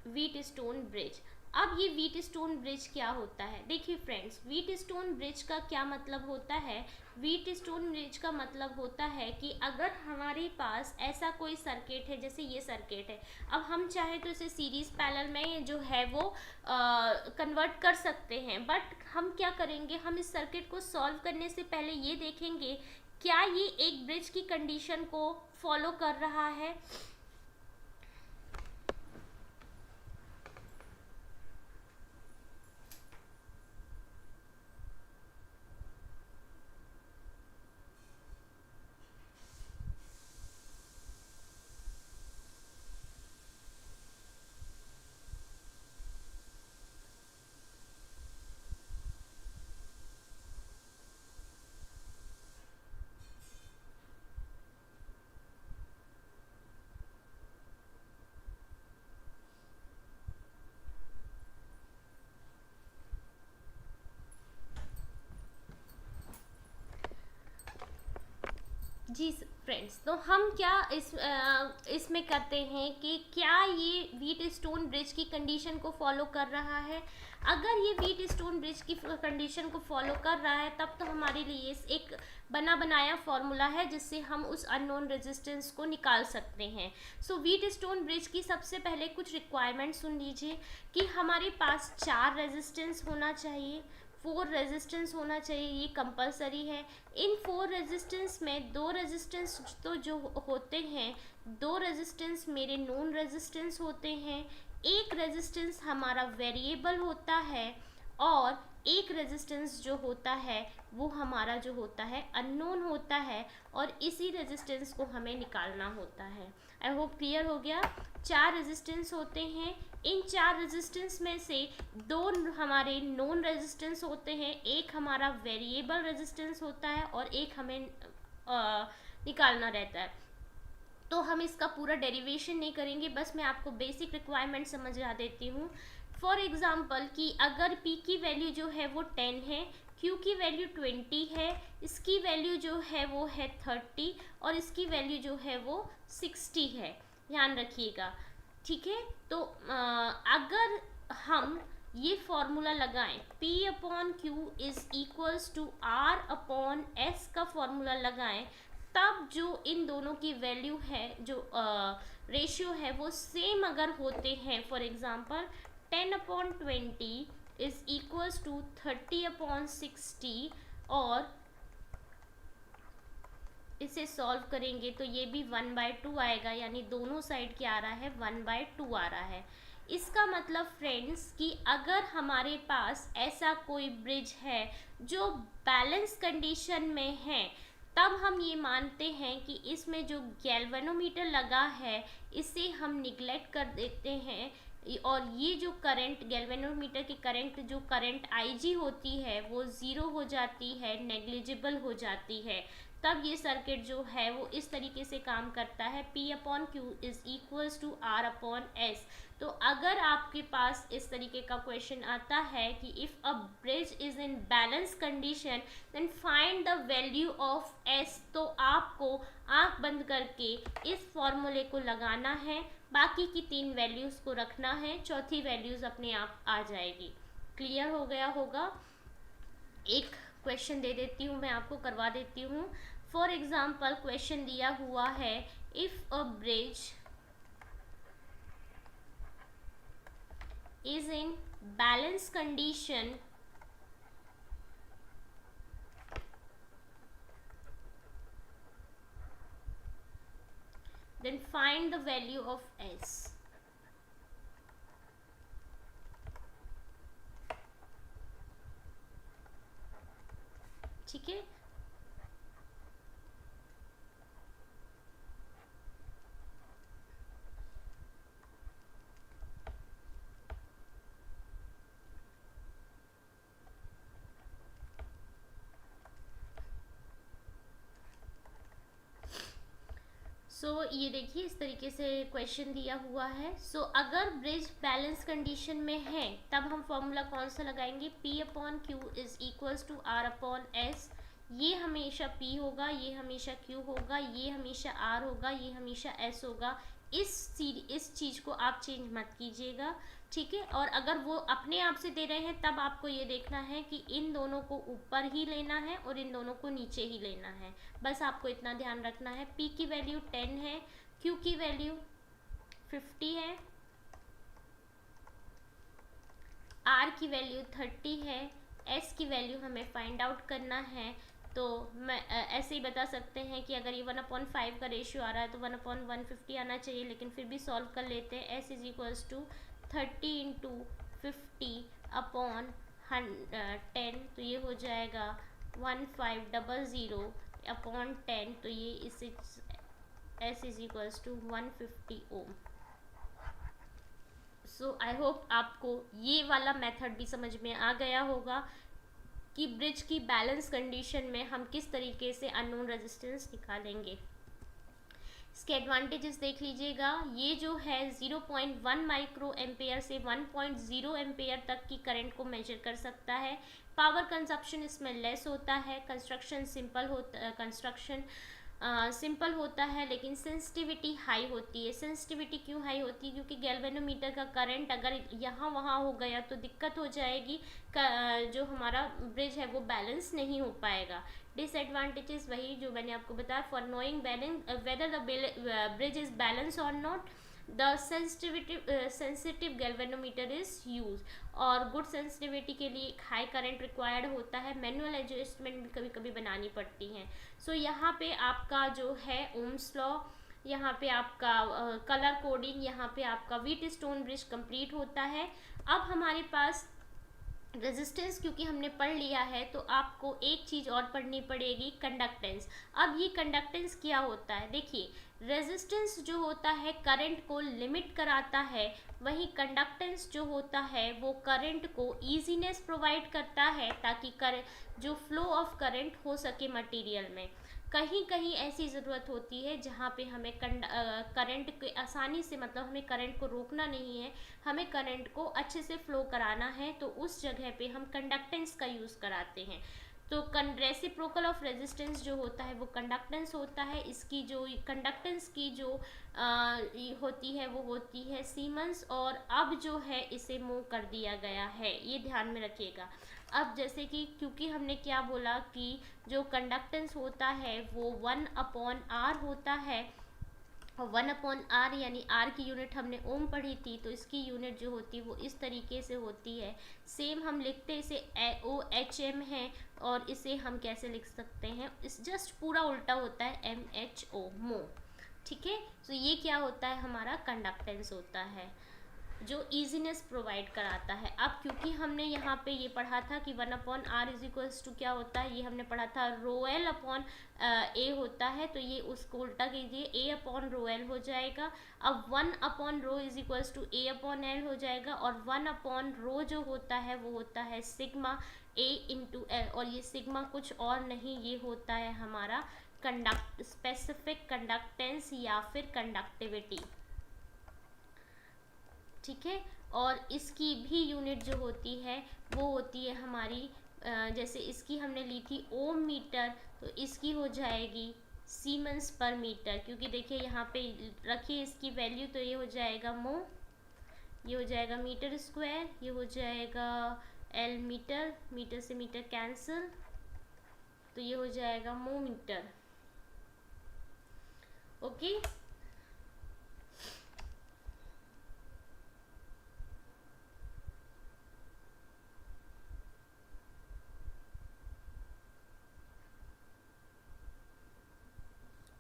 व्हीटस्टोन ब्रिज, अब ये व्हीटस्टोन ब्रिज क्या होता है, देखिए फ्रेंड्स व्हीटस्टोन ब्रिज का क्या मतलब होता है। व्हीटस्टोन ब्रिज का मतलब होता है कि अगर हमारे पास ऐसा कोई सर्किट है, जैसे ये सर्किट है, अब हम चाहे तो इसे सीरीज पैरेलल में जो है वो कन्वर्ट कर सकते हैं। बट हम क्या करेंगे, हम इस सर्किट को सॉल्व करने से पहले ये देखेंगे क्या ये एक ब्रिज की कंडीशन को फॉलो कर रहा है। जी फ्रेंड्स, तो हम क्या इसमें करते हैं कि क्या ये व्हीटस्टोन ब्रिज की कंडीशन को फॉलो कर रहा है। अगर ये व्हीटस्टोन ब्रिज की कंडीशन को फॉलो कर रहा है तब तो हमारे लिए एक बना बनाया फॉर्मूला है जिससे हम उस अननोन रेजिस्टेंस को निकाल सकते हैं। सो व्हीटस्टोन ब्रिज की सबसे पहले कुछ रिक्वायरमेंट सुन लीजिए कि हमारे पास 4 रेजिस्टेंस होना चाहिए, 4 रेजिस्टेंस होना चाहिए, ये कंपलसरी है। इन 4 रेजिस्टेंस में 2 रेजिस्टेंस तो जो होते हैं, 2 रेजिस्टेंस मेरे नोन रेजिस्टेंस होते हैं, एक रेजिस्टेंस हमारा वेरिएबल होता है और एक रेजिस्टेंस जो होता है वो हमारा जो होता है अननोन होता है और इसी रेजिस्टेंस को हमें निकालना होता है। आई होप क्लियर हो गया। 4 रेजिस्टेंस होते हैं, इन 4 रेजिस्टेंस में से 2 हमारे नोन रेजिस्टेंस होते हैं, एक हमारा वेरिएबल रेजिस्टेंस होता है और एक हमें निकालना रहता है। तो हम इसका पूरा डेरिवेशन नहीं करेंगे, बस मैं आपको बेसिक रिक्वायरमेंट समझा देती हूँ। फॉर एग्जांपल कि अगर P की वैल्यू जो है वो 10 है, Q की वैल्यू 20 है, इसकी वैल्यू जो है वो है 30 और इसकी वैल्यू जो है वो 60 है, ध्यान रखिएगा, ठीक है। तो अगर हम ये फॉर्मूला लगाएं P/Q is equals to R/S का फॉर्मूला लगाएं, तब जो इन दोनों की वैल्यू है, जो रेशियो है वो सेम अगर होते हैं, for example 10/20 is equals to 30/60 और इसे सॉल्व करेंगे तो ये भी 1/2 आएगा, यानी दोनों साइड क्या आ रहा है, 1/2 आ रहा है। इसका मतलब फ्रेंड्स कि अगर हमारे पास ऐसा कोई ब्रिज है जो बैलेंस कंडीशन में है, तब हम ये मानते हैं कि इसमें जो गैल्वेनोमीटर लगा है इसे हम निगलेक्ट कर देते हैं, और ये जो करंट गैल्वेनोमीटर की करंट जो करंट IG होती है वो ज़ीरो हो जाती है, नेग्लिजिबल हो जाती है। तब ये सर्किट जो है वो इस तरीके से काम करता है, P/Q is equals to R/S। तो अगर आपके पास इस तरीके का क्वेश्चन आता है कि if a bridge is in balance condition then find the value of S, तो आपको आंख बंद करके इस फॉर्मूले को लगाना है, बाकी की 3 वैल्यूज़ को रखना है, चौथी वैल्यूज़ अपने आप आ जाएगी। क्लियर हो गया होगा। एक क्वेश्चन दे देती हूँ, मैं आपको करवा देती हूँ। फॉर एग्जाम्पल क्वेश्चन दिया हुआ है, if a bridge is in balance condition then find the value of S। ठीक है, ये देखिए इस तरीके से क्वेश्चन दिया हुआ है। अगर ब्रिज बैलेंस कंडीशन में है तब हम फॉर्मूला कौन सा लगाएंगे, P/Q is equals to R/S। ये हमेशा P होगा, ये हमेशा Q होगा, ये हमेशा R होगा, ये हमेशा S होगा। इस चीज़ को आप चेंज मत कीजिएगा, ठीक है। और अगर वो अपने आप से दे रहे हैं तब आपको ये देखना है कि इन दोनों को ऊपर ही लेना है और इन दोनों को नीचे ही लेना है, बस आपको इतना ध्यान रखना है। P की वैल्यू 10 है, Q की वैल्यू 50 है, R की वैल्यू 30 है, S की वैल्यू हमें फाइंड आउट करना है। तो मैं ऐसे ही बता सकते हैं कि अगर ये 1/5 का रेशियो आ रहा है तो 1/150 आना चाहिए, लेकिन फिर भी सॉल्व कर लेते हैं। S is equals to 30 into 50/10, तो ये हो जाएगा 1500/10, तो ये इस S is equals to 150 ohm. I hope आपको ये वाला मेथड भी समझ में आ गया होगा कि ब्रिज की बैलेंस कंडीशन में हम किस तरीके से अननोन रेजिस्टेंस निकालेंगे। इसके एडवांटेजेस देख लीजिएगा, ये जो है 0.1 माइक्रो एम्पेयर से 1.0 एम्पेयर तक की करंट को मेजर कर सकता है। पावर कंजप्शन इसमें लेस होता है, कंस्ट्रक्शन सिंपल होता है, लेकिन सेंसिटिविटी हाई होती है। सेंसिटिविटी क्यों हाई होती है, क्योंकि गैल्वेनोमीटर का करंट अगर यहाँ वहाँ हो गया तो दिक्कत हो जाएगी, जो हमारा ब्रिज है वो बैलेंस नहीं हो पाएगा। डिसएडवांटेजेस वही जो मैंने आपको बताया, for knowing balance whether the bridge is balance or not, the sensitive galvanometer is use. और गुड सेंसिटिविटी के लिए हाई करंट रिक्वायर्ड होता है, मैनुअल एडजस्टमेंट भी कभी कभी बनानी पड़ती हैं। यहाँ पे आपका जो है ओम्स लॉ, यहाँ पे आपका कलर कोडिंग, यहाँ पे आपका व्हीटस्टोन ब्रिज कंप्लीट होता है। अब हमारे पास रेजिस्टेंस क्योंकि हमने पढ़ लिया है तो आपको एक चीज़ और पढ़नी पड़ेगी, कंडक्टेंस। अब ये कंडक्टेंस क्या होता है, देखिए रेजिस्टेंस जो होता है करंट को लिमिट कराता है, वहीं कंडक्टेंस जो होता है वो करंट को ईजीनेस प्रोवाइड करता है ताकि जो फ्लो ऑफ करंट हो सके मटेरियल में। कहीं कहीं ऐसी ज़रूरत होती है जहाँ पे हमें करंट के आसानी से, मतलब हमें करंट को रोकना नहीं है, हमें करंट को अच्छे से फ्लो कराना है, तो उस जगह पे हम कंडक्टेंस का यूज़ कराते हैं। तो रेसिप्रोकल ऑफ रेजिस्टेंस जो होता है वो कंडक्टेंस होता है। इसकी जो कंडक्टेंस की जो होती है वो होती है सीमेंस, और अब जो है इसे मूव कर दिया गया है, ये ध्यान में रखिएगा। अब जैसे कि क्योंकि हमने क्या बोला कि जो कंडक्टेंस होता है वो 1/R होता है, और 1/r यानी r की यूनिट हमने ओम पढ़ी थी, तो इसकी यूनिट जो होती है वो इस तरीके से होती है। सेम हम लिखते इसे OHM है, और इसे हम कैसे लिख सकते हैं, इस जस्ट पूरा उल्टा होता है MHO, मो। ठीक है, तो ये क्या होता है, हमारा कंडक्टेंस होता है जो ईजीनेस प्रोवाइड कराता है। अब क्योंकि हमने यहाँ पे ये पढ़ा था कि 1/r इज इक्वल्स टू क्या होता है, ये हमने पढ़ा था ρl अपॉन a होता है, तो ये उसको उल्टा कीजिए, a अपॉन ρl हो जाएगा। अब 1/ρ is equals to a upon l हो जाएगा, और 1/ρ जो होता है वो होता है सिग्मा a इंटू l, और ये सिग्मा कुछ और नहीं, ये होता है हमारा स्पेसिफिक कंडक्टेंस या फिर कंडक्टिविटी। ठीक है, और इसकी भी यूनिट जो होती है वो होती है हमारी, जैसे इसकी हमने ली थी ओम मीटर, तो इसकी हो जाएगी सीमेंस पर मीटर, क्योंकि देखिए यहाँ पे रखिए इसकी वैल्यू, तो ये हो जाएगा मो, ये हो जाएगा मीटर स्क्वायर, ये हो जाएगा एल मीटर, मीटर से मीटर कैंसिल, तो ये हो जाएगा mho metre. Okay,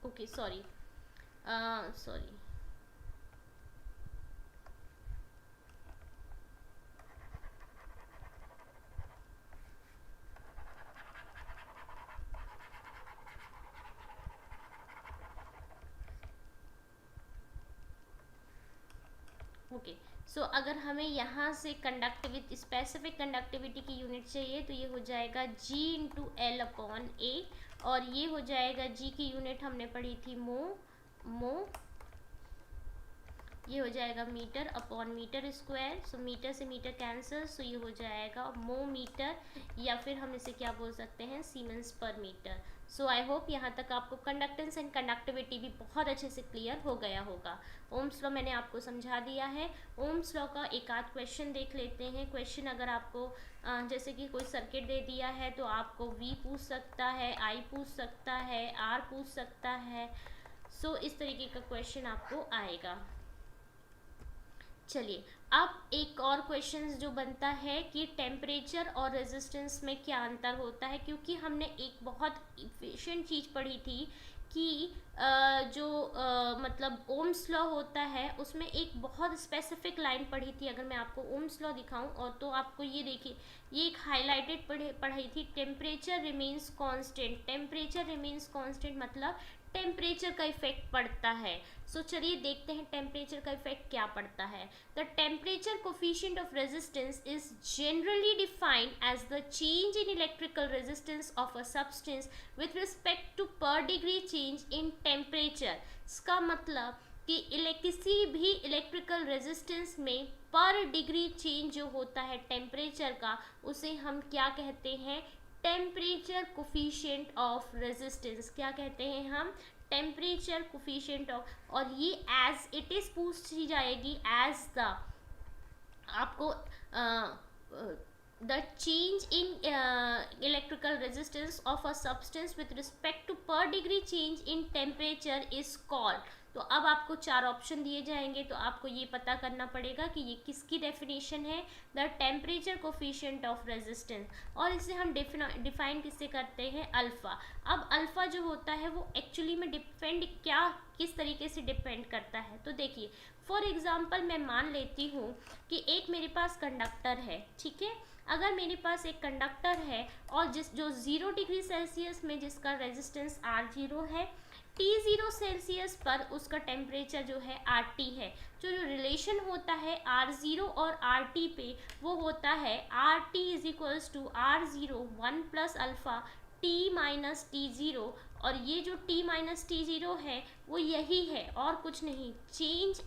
okay, sorry, sorry, okay. So अगर हमें यहाँ से कंडक्टिविटी, स्पेसिफिक कंडक्टिविटी की यूनिट चाहिए, तो ये हो जाएगा G into l upon a, और ये हो जाएगा G की यूनिट हमने पढ़ी थी मो, ये हो जाएगा मीटर अपॉन मीटर स्क्वायर, सो मीटर से मीटर कैंसिल, सो ये हो जाएगा मो मीटर, या फिर हम इसे क्या बोल सकते हैं, सीमेंस पर मीटर। सो आई होप यहाँ तक आपको कंडक्टेंस एंड कंडक्टिविटी भी बहुत अच्छे से क्लियर हो गया होगा। ओम्स लॉ मैंने आपको समझा दिया है। ओम्स लॉ का एक आध क्वेश्चन देख लेते हैं। क्वेश्चन अगर आपको जैसे कि कोई सर्किट दे दिया है, तो आपको V पूछ सकता है, I पूछ सकता है, R पूछ सकता है। सो इस तरीके का क्वेश्चन आपको आएगा। चलिए, अब एक और क्वेश्चन जो बनता है कि टेम्परेचर और रेजिस्टेंस में क्या अंतर होता है, क्योंकि हमने एक बहुत इफिशिएंट चीज़ पढ़ी थी कि जो मतलब ओम्स लॉ होता है, उसमें एक बहुत स्पेसिफिक लाइन पढ़ी थी। अगर मैं आपको ओम्स लॉ दिखाऊं, और तो आपको ये देखिए, ये एक हाईलाइटेड पढ़ी थी, temperature remains constant. Temperature remains constant मतलब टेम्परेचर का इफेक्ट पड़ता है। सो चलिए देखते हैं टेम्परेचर का इफेक्ट क्या पड़ता है। The temperature coefficient of resistance is generally defined as the change in electrical resistance of a substance with respect to per degree change in temperature. इसका मतलब कि किसी भी इलेक्ट्रिकल रेजिस्टेंस में पर डिग्री चेंज जो होता है टेम्परेचर का, उसे हम क्या कहते हैं, टेम्परेचर कोफिशिएंट ऑफ रेजिस्टेंस। क्या कहते हैं हम, टेम्परेचर कोफिशिएंट ऑफ, और ये एज इट इज पूछी जाएगी एज द, आपको the change in electrical resistance of a substance with respect to per degree change in temperature is called. तो अब आपको चार ऑप्शन दिए जाएंगे, तो आपको ये पता करना पड़ेगा कि ये किसकी डेफिनेशन है, the temperature coefficient of resistance, और इसे हम डिफाइन किससे करते हैं, अल्फ़ा। अब अल्फ़ा जो होता है वो एक्चुअली में डिपेंड किस तरीके से डिपेंड करता है, तो देखिए फॉर एग्जाम्पल मैं मान लेती हूँ कि एक मेरे पास कंडक्टर है, ठीक है। अगर मेरे पास एक कंडक्टर है और जो 0 डिग्री सेल्सियस में जिसका रेजिस्टेंस R0 है, T0 सेल्सियस पर उसका टेम्परेचर जो है RT है। जो रिलेशन होता है R0 और RT पे, वो होता है RT is equals to R0 1 plus alpha T minus T0, और ये जो T माइनस T0 है वो यही है और कुछ नहीं, change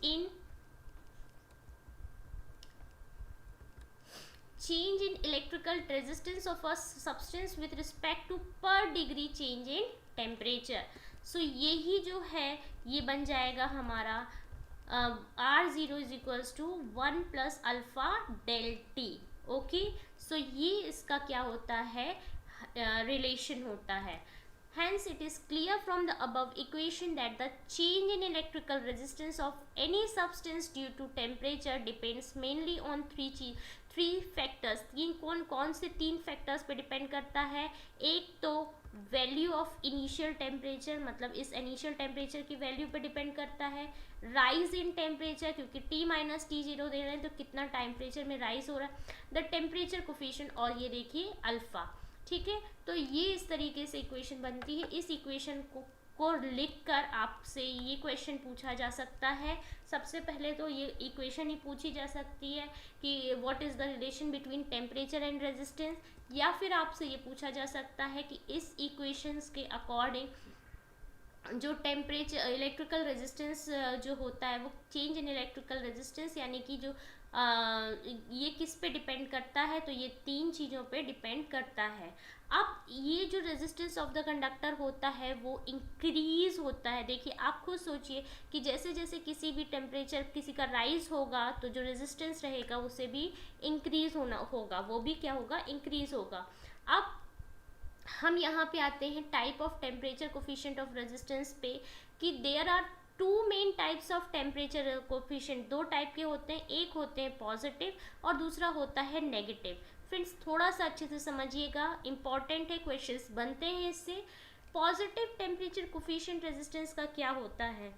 in electrical resistance of a substance with respect to per degree change in temperature। So यही जो है ये बन जाएगा हमारा R0 is equals to 1 plus alpha del t. Okay, so ये इसका क्या होता है, रिलेशन होता है। Hence, it is clear from the above equation that the change in electrical resistance of any substance due to temperature depends mainly on three factors. कौन कौन से तीन फैक्टर्स पे डिपेंड करता है? एक तो वैल्यू ऑफ इनिशियल टेम्परेचर, मतलब इस इनिशियल टेम्परेचर की वैल्यू पे डिपेंड करता है। राइज इन टेम्परेचर, क्योंकि T-T0 दे रहे हैं तो कितना टेम्परेचर में राइज हो रहा है, द टेम्परेचर कोफिशिएंट, और ये देखिए अल्फा। ठीक है, तो ये इस तरीके से इक्वेशन बनती है। इस इक्वेशन को लिखकर आपसे ये क्वेश्चन पूछा जा सकता है। सबसे पहले तो ये इक्वेशन ही पूछी जा सकती है कि what is the relation between temperature and resistance, या फिर आपसे ये पूछा जा सकता है कि इस इक्वेशंस के अकॉर्डिंग जो टेम्परेचर इलेक्ट्रिकल रेजिस्टेंस जो होता है वो चेंज इन इलेक्ट्रिकल रेजिस्टेंस, यानी कि जो ये किस पे डिपेंड करता है, तो ये तीन चीज़ों पे डिपेंड करता है। अब ये जो रेजिस्टेंस ऑफ द कंडक्टर होता है वो इंक्रीज होता है। देखिए आप खुद सोचिए कि जैसे जैसे किसी भी टेम्परेचर किसी का राइज होगा तो जो रेजिस्टेंस रहेगा उसे भी इंक्रीज होना होगा, वो भी क्या होगा, इंक्रीज होगा। अब हम यहाँ पे आते हैं type of temperature coefficient of resistance पे, कि there are two main types of temperature coefficient. दो टाइप के होते हैं, एक होते हैं पॉजिटिव और दूसरा होता है नेगेटिव। फ्रेंड्स थोड़ा सा अच्छे से समझिएगा, इंपॉर्टेंट है, क्वेश्चंस बनते हैं इससे। पॉजिटिव टेम्परेचर कोफिशिएंट रेजिस्टेंस का क्या होता है?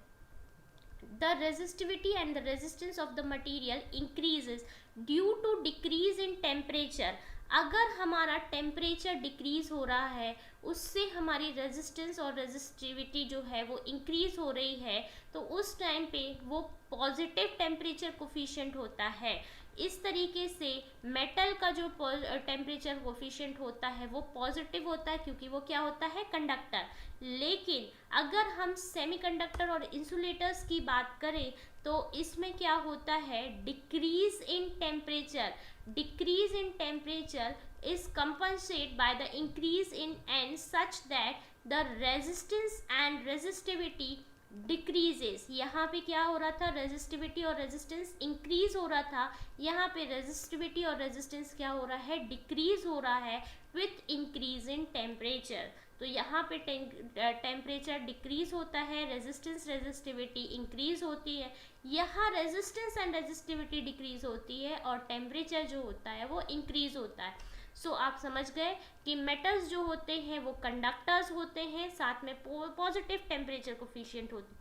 The resistivity and the resistance of the material increases due to decrease in temperature। अगर हमारा टेम्परेचर डिक्रीज हो रहा है उससे हमारी रेजिस्टेंस और रेजिस्टिविटी जो है वो इंक्रीज हो रही है, तो उस टाइम पे वो पॉजिटिव टेम्परेचर कोफिशिएंट होता है। इस तरीके से मेटल का जो टेम्परेचर कोफिशिएंट होता है वो पॉजिटिव होता है, क्योंकि वो क्या होता है, कंडक्टर। लेकिन अगर हम सेमीकंडक्टर और इंसुलेटर्स की बात करें तो इसमें क्या होता है, decrease in temperature. Decrease in temperature is compensated by the increase in N such that the resistance and resistivity decreases। यहाँ पे क्या हो रहा था, रेजिस्टिविटी और रेजिस्टेंस इंक्रीज हो रहा था, यहाँ पे रेजिस्टिविटी और रेजिस्टेंस क्या हो रहा है, डिक्रीज हो रहा है विथ इंक्रीज इन टेम्परेचर। तो यहाँ पे टेम्परेचर डिक्रीज होता है, रेजिस्टेंस रेजिस्टिविटी इंक्रीज होती है। यहाँ रेजिस्टेंस एंड रेजिस्टिविटी डिक्रीज होती है और टेम्परेचर जो होता है वो इंक्रीज होता है। सो आप समझ गए कि मेटल्स जो होते हैं वो कंडक्टर्स होते हैं, साथ में पॉजिटिव टेम्परेचर कोफिशिएंट होते हैं।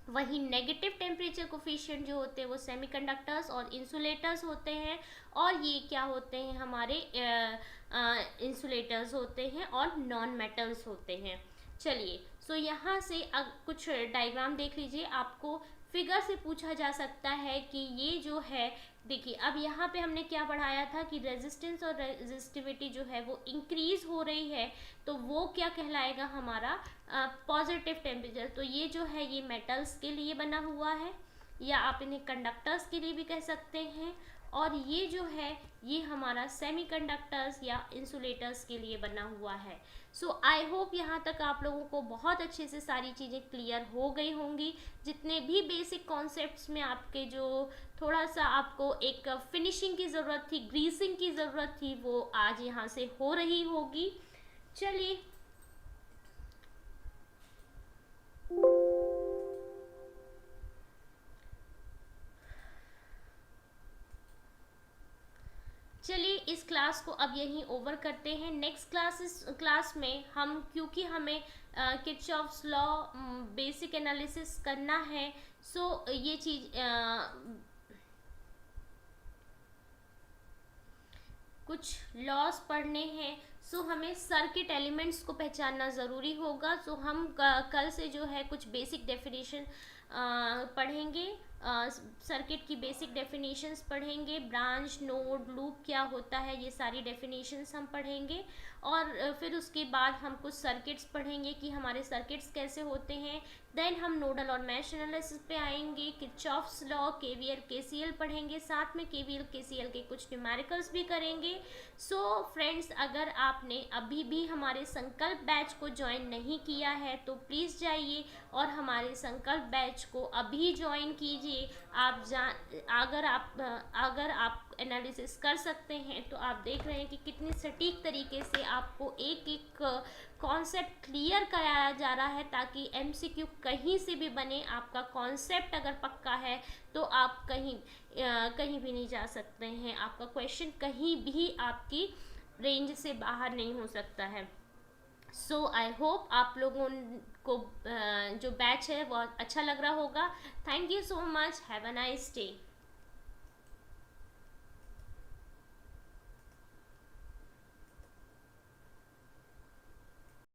वही नेगेटिव टेम्परेचर कोफिशिएंट जो होते हैं वो सेमीकंडक्टर्स और इंसुलेटर्स होते हैं, और ये क्या होते हैं, हमारे इंसुलेटर्स होते हैं और नॉन मेटल्स होते हैं। चलिए, सो यहाँ से कुछ डायग्राम देख लीजिए। आपको फिगर से पूछा जा सकता है कि ये जो है, देखिए अब यहाँ पे हमने क्या पढ़ाया था कि रेजिस्टेंस और रेजिस्टिविटी जो है वो इंक्रीज हो रही है, तो वो क्या कहलाएगा, हमारा पॉजिटिव टेम्परेचर। तो ये जो है ये मेटल्स के लिए बना हुआ है, या आप इन्हें कंडक्टर्स के लिए भी कह सकते हैं, और ये जो है ये हमारा सेमीकंडक्टर्स या इंसुलेटर्स के लिए बना हुआ है। सो आई होप यहाँ तक आप लोगों को बहुत अच्छे से सारी चीज़ें क्लियर हो गई होंगी। जितने भी बेसिक कॉन्सेप्ट्स में आपके जो थोड़ा सा आपको एक फिनिशिंग की ज़रूरत थी, ग्रीसिंग की ज़रूरत थी, वो आज यहाँ से हो रही होगी। चलिए, इस क्लास को अब यहीं ओवर करते हैं। नेक्स्ट क्लास में हम, क्योंकि हमें किरचॉफ्स लॉ बेसिक एनालिसिस करना है, सो ये चीज़ कुछ लॉस पढ़ने हैं, सो हमें सर्किट एलिमेंट्स को पहचानना ज़रूरी होगा। सो हम कल से जो है कुछ बेसिक डेफिनेशन पढ़ेंगे, सर्किट की बेसिक डेफिनेशंस पढ़ेंगे, ब्रांच, नोड, लूप क्या होता है, ये सारी डेफिनेशंस हम पढ़ेंगे। और फिर उसके बाद हम कुछ सर्किट्स पढ़ेंगे कि हमारे सर्किट्स कैसे होते हैं। देन हम नोडल और मैश एनालिसिस पे आएंगे, किरचॉफ्स लॉ, केवीएल, केसीएल पढ़ेंगे, साथ में केवीएल, केसीएल के कुछ न्यूमेरिकल्स भी करेंगे। सो फ्रेंड्स, अगर आपने अभी भी हमारे संकल्प बैच को ज्वाइन नहीं किया है तो प्लीज़ जाइए और हमारे संकल्प बैच को अभी ज्वाइन कीजिए। अगर आप एनालिसिस कर सकते हैं तो आप देख रहे हैं कि कितनी सटीक तरीके से आपको एक एक कॉन्सेप्ट क्लियर कराया जा रहा है, ताकि एमसीक्यू कहीं से भी बने, आपका कॉन्सेप्ट अगर पक्का है तो आप कहीं भी नहीं जा सकते हैं, आपका क्वेश्चन कहीं भी आपकी रेंज से बाहर नहीं हो सकता है। सो आई होप आप लोगों को जो बैच है वो अच्छा लग रहा होगा। Thank you so much, have a nice day.